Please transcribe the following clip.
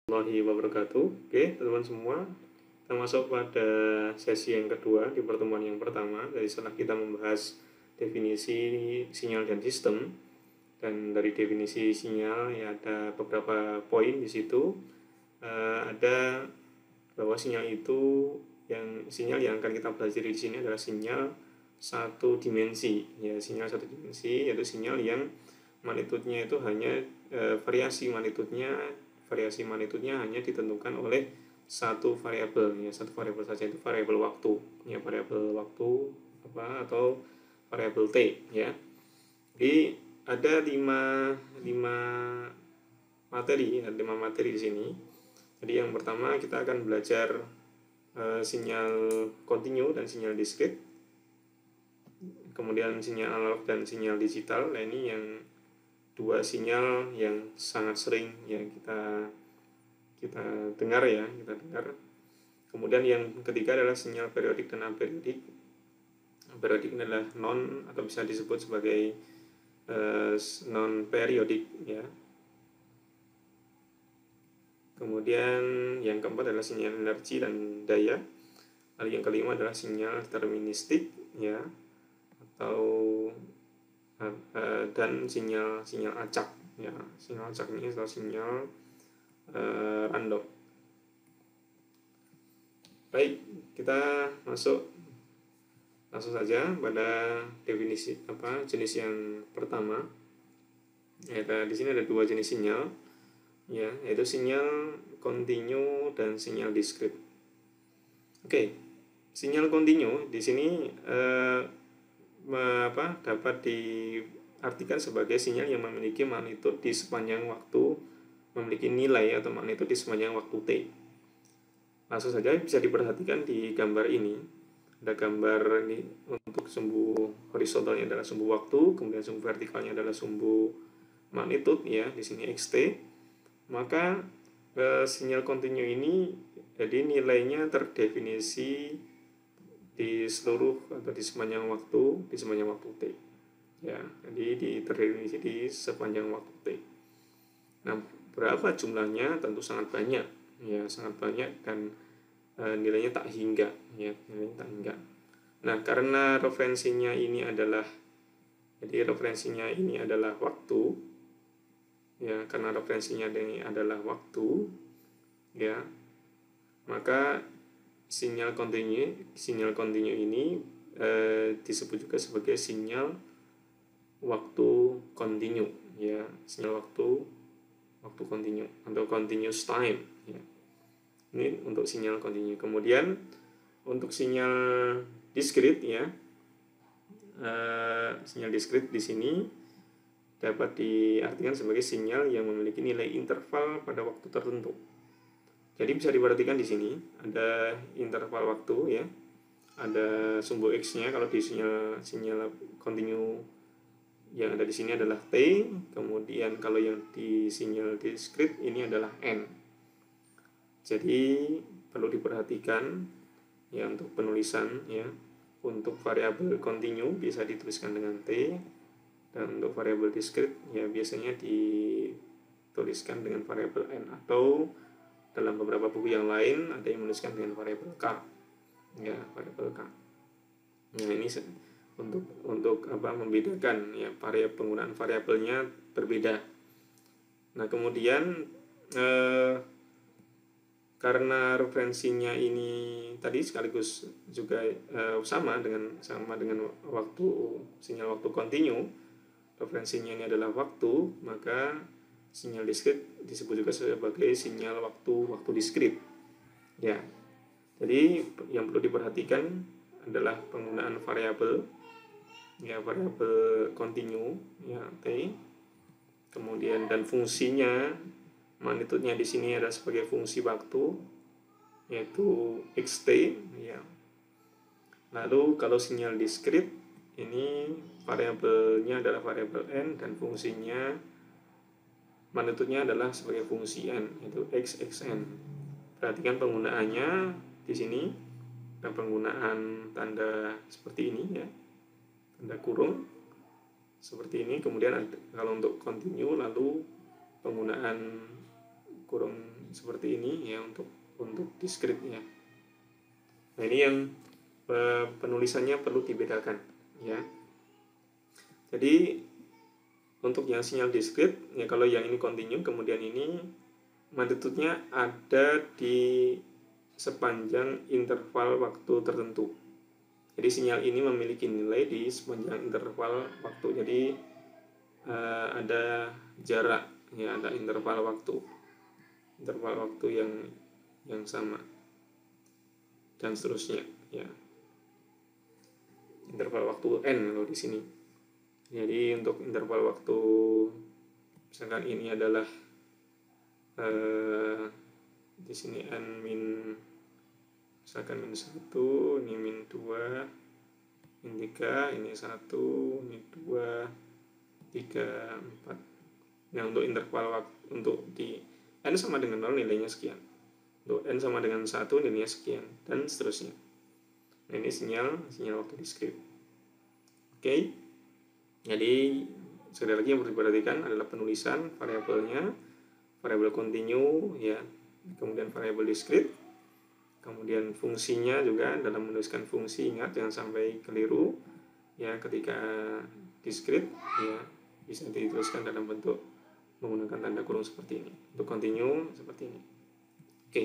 Warahmatullahi wabarakatuh. Oke, teman-teman semua, kita masuk pada sesi yang kedua di pertemuan yang pertama. Jadi setelah kita membahas definisi sinyal dan sistem, dan dari definisi sinyal ya ada beberapa poin di situ. Ada bahwa sinyal yang akan kita pelajari di sini adalah sinyal satu dimensi. Ya, sinyal satu dimensi yaitu sinyal yang magnitudenya itu hanya variasi magnitudenya hanya ditentukan oleh satu variabel, ya satu variabel saja, itu variabel waktu, ya variabel waktu atau variabel t, ya. Jadi ada lima materi di sini. Jadi yang pertama kita akan belajar sinyal kontinu dan sinyal diskrit, kemudian sinyal analog dan sinyal digital. Nah, ini yang dua sinyal yang sangat sering ya kita dengar. Kemudian yang ketiga adalah sinyal periodik dan aperiodik. Periodik adalah non atau bisa disebut sebagai non periodik, ya. Kemudian yang keempat adalah sinyal energi dan daya. Lalu yang kelima adalah sinyal deterministik, ya, atau dan sinyal acak, ya. Sinyal acak ini adalah sinyal random. Baik, kita masuk langsung saja pada definisi jenis yang pertama. Ya, di sini ada dua jenis sinyal, ya, yaitu sinyal kontinu dan sinyal diskrit. Oke, sinyal kontinu di sini dapat diartikan sebagai sinyal yang memiliki magnitud di sepanjang waktu, memiliki nilai atau magnitud di sepanjang waktu t. Langsung saja bisa diperhatikan di gambar ini. Ada gambar ini untuk sumbu horizontalnya adalah sumbu waktu, kemudian sumbu vertikalnya adalah sumbu magnitud, ya, di sini xt. Maka sinyal kontinu ini jadi nilainya terdefinisi di seluruh atau di sepanjang waktu t, ya. Jadi terdefinisi di sepanjang waktu t. Nah, berapa jumlahnya? Tentu sangat banyak, ya, sangat banyak, dan nilainya tak hingga, ya, nilainya tak hingga. Nah, karena referensinya ini adalah waktu, ya, karena referensinya ini adalah waktu, ya, maka sinyal kontinu ini disebut juga sebagai sinyal waktu kontinu, ya, sinyal waktu kontinu atau continuous time, ya. Ini untuk sinyal kontinu. Kemudian untuk sinyal diskrit, ya, sinyal diskrit di sini dapat diartikan sebagai sinyal yang memiliki nilai interval pada waktu tertentu. Jadi bisa diperhatikan di sini ada interval waktu, ya. Ada sumbu x-nya kalau di sinyal kontinu yang ada di sini adalah t, kemudian kalau yang di sinyal diskrit ini adalah n. Jadi perlu diperhatikan, ya, untuk penulisan, ya. Untuk variabel kontinu bisa dituliskan dengan t, dan untuk variabel diskrit ya biasanya dituliskan dengan variabel n, atau dalam beberapa buku yang lain ada yang menuliskan dengan variabel k, ya, variabel k. Nah, ini untuk membedakan, ya, penggunaan variabelnya berbeda. Nah, kemudian karena referensinya ini tadi sekaligus juga sama dengan waktu, sinyal waktu kontinu, referensinya ini adalah waktu, maka sinyal diskrit disebut juga sebagai sinyal waktu diskrit, ya. Jadi yang perlu diperhatikan adalah penggunaan variabel, ya, variabel kontinu, ya, t, kemudian dan fungsinya, magnitudenya di sini adalah sebagai fungsi waktu, yaitu xt, ya. Lalu kalau sinyal diskrit ini variabelnya adalah variabel n dan fungsinya, magnitudenya adalah sebagai fungsi n, yaitu xn. Perhatikan penggunaannya di sini, dan penggunaan tanda seperti ini, ya, tanda kurung seperti ini. Kemudian kalau untuk kontinu lalu penggunaan kurung seperti ini ya untuk discrete ya. Nah, ini yang penulisannya perlu dibedakan ya. Jadi untuk yang sinyal discrete ya, kalau yang ini continue, kemudian ini magnitude-nya ada di sepanjang interval waktu tertentu. Jadi sinyal ini memiliki nilai di sepanjang interval waktu. Jadi ada jarak ya, ada interval waktu yang sama dan seterusnya ya. Interval waktu n kalau di sini. Jadi untuk interval waktu misalkan ini adalah di sini n min, misalkan min 1, ini min 2, min 3, ini 1, ini 2, 3, 4. Nah, untuk interval waktu, untuk di n sama dengan 0 nilainya sekian. Untuk n sama dengan 1 nilainya sekian, dan seterusnya. Nah, ini sinyal waktu discrete. Oke. Jadi sekali lagi yang perlu diperhatikan adalah penulisan variabelnya, variabel continue ya, kemudian variabel discrete, kemudian fungsinya juga. Dalam menuliskan fungsi ingat jangan sampai keliru ya, ketika discrete ya bisa dituliskan dalam bentuk menggunakan tanda kurung seperti ini. Untuk continue seperti ini. Oke.